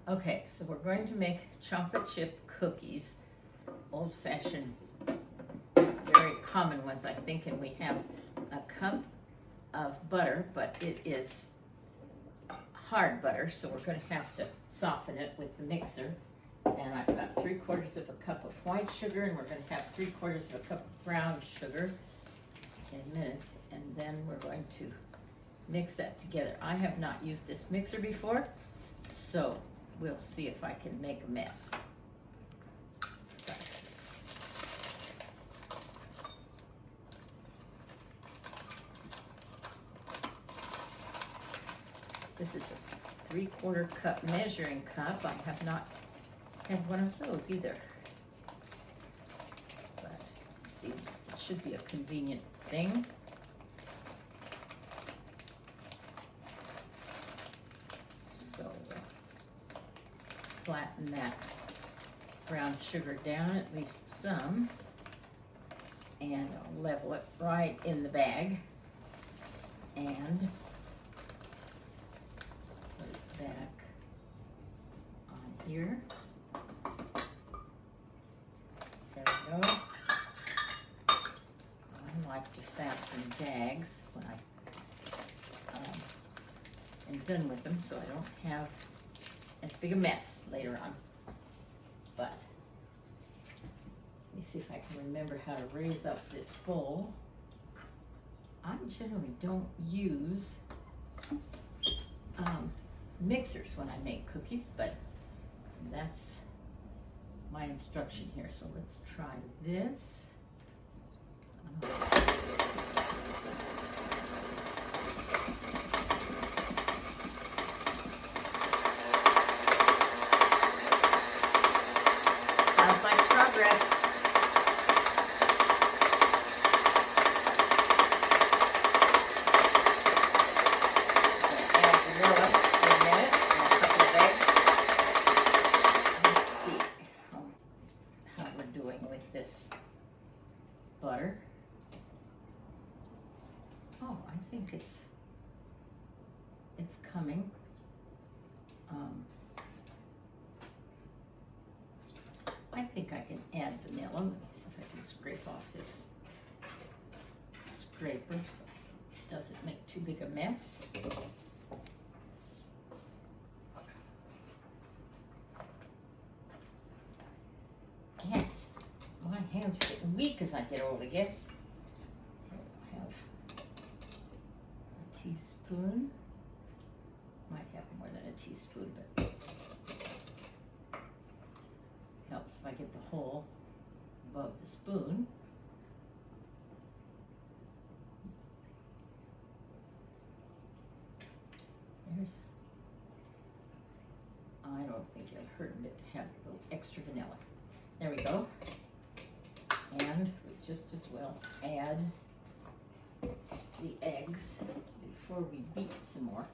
Okay, so we're going to make chocolate chip cookies, old-fashioned, very common ones, I think, and we have a cup of butter, but it is hard butter, so we're going to have to soften it with the mixer. And I've got 3/4 of a cup of white sugar, and we're going to have 3/4 of a cup of brown sugar in a minute, and then we're going to mix that together. I have not used this mixer before, so we'll see if I can make a mess. This is a 3/4 cup measuring cup. I have not had one of those either. But let's see, it should be a convenient thing. So flatten that brown sugar down at least some, and I'll level it right in the bag and put it back on here. There we go. I like to fasten bags when I am done with them, so I don't have as big a mess later on. But let me see if I can remember how to raise up this bowl. I generally don't use mixers when I make cookies, but that's my instruction here. So let's try this. Sounds like progress. Add vanilla in a minute and a couple of eggs. Let's see how we're doing with this butter. Oh, I think it's coming. I think I can add vanilla. Let me see if I can scrape off this scraper so it doesn't make too big a mess. Yes, my hands are getting weak as I get older, I guess. I have a teaspoon. Might have more than a teaspoon, but helps if I get the hole above the spoon. I don't think it'll hurt a bit to have a little extra vanilla. There we go. And we just as well add the eggs before we beat some more.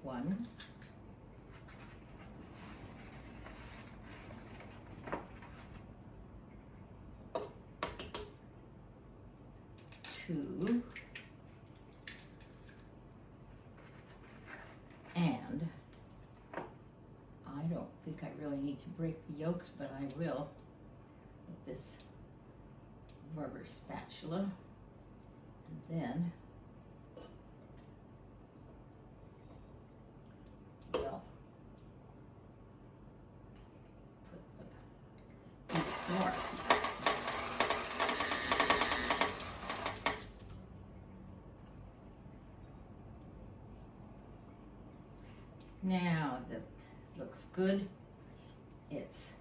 One. Two. And I don't think I really need to break the yolks, but I will with this rubber spatula. And then we'll beat it some more. Now that looks good. It's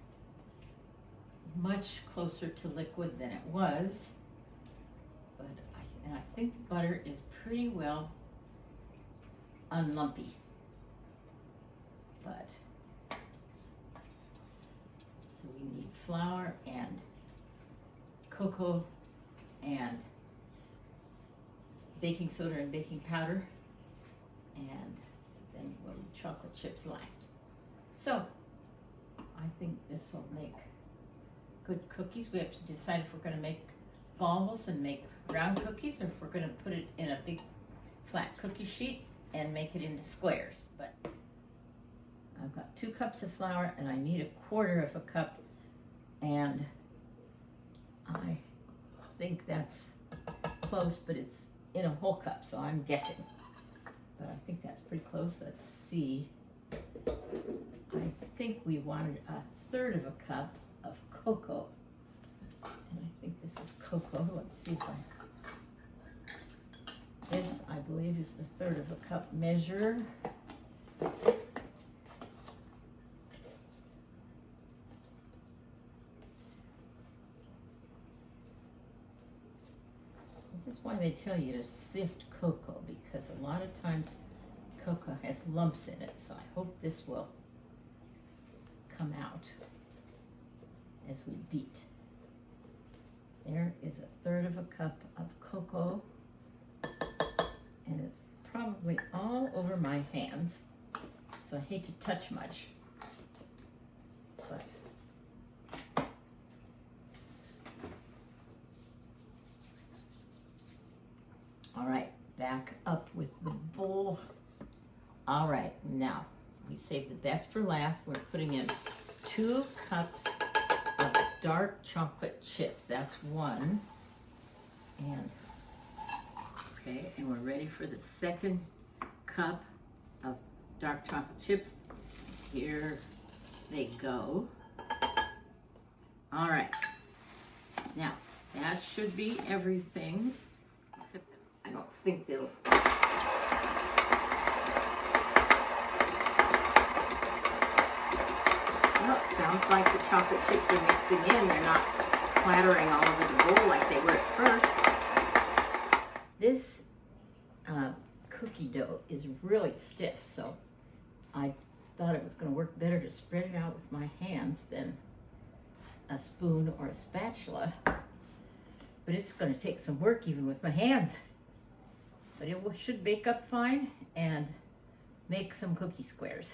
much closer to liquid than it was, but I think the butter is pretty well unlumpy. But so we need flour and cocoa and baking soda and baking powder, and then we'll eat chocolate chips last. So I think this will make good cookies. We have to decide if we're going to make balls and make round cookies, or if we're going to put it in a big flat cookie sheet and make it into squares. But I've got 2 cups of flour and I need 1/4 of a cup, and I think that's close, but it's in a whole cup, so I'm guessing. But I think that's pretty close. Let's see. I think we wanted 1/3 of a cup of cocoa. And I think this is cocoa. Let's see if this, I believe, is the 1/3 of a cup measure. This is why they tell you to sift cocoa, because a lot of times cocoa has lumps in it. So I hope this will come out as we beat. There is 1/3 of a cup of cocoa, and it's probably all over my hands, so I hate to touch much, but all right, back up with the bowl. All right, now we saved the best for last. We're putting in 2 cups of dark chocolate chips. That's 1. And okay, and we're ready for the 2nd cup of dark chocolate chips. Here they go. All right, now that should be everything, except I don't think they'll. Well, it sounds like the chocolate chips are mixing in. They're not clattering all over the bowl like they were at first. This cookie dough is really stiff, so I thought it was going to work better to spread it out with my hands than a spoon or a spatula. But it's going to take some work even with my hands. But it should bake up fine and make some cookie squares.